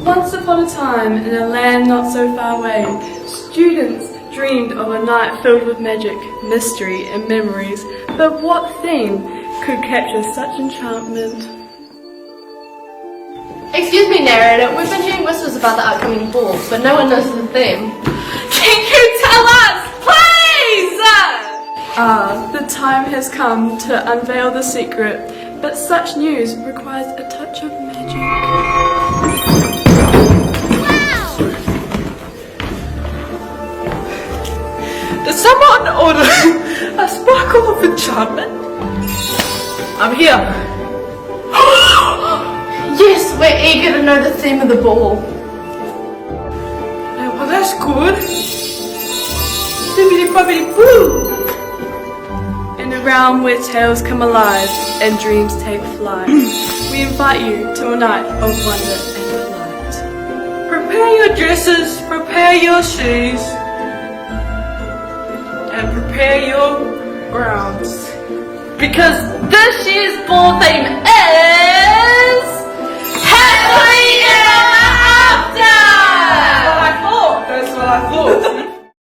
Once upon a time, in a land not so far away, students dreamed of a night filled with magic, mystery and memories. But what theme could capture such enchantment? Excuse me, narrator, we've been hearing whispers about the upcoming ball, but no one knows the theme. Can you tell us, please? The time has come to unveil the secret, but such news requires a touch of magic. Does someone order a sparkle of enchantment? I'm here. Yes, we're eager to know the theme of the ball. Well, that's good. Bibbidi bobbidi boo. In a realm where tales come alive and dreams take flight, we invite you to a night of wonder and delight. Prepare your dresses, prepare your shoes, and prepare your grounds. Because this year's ball theme is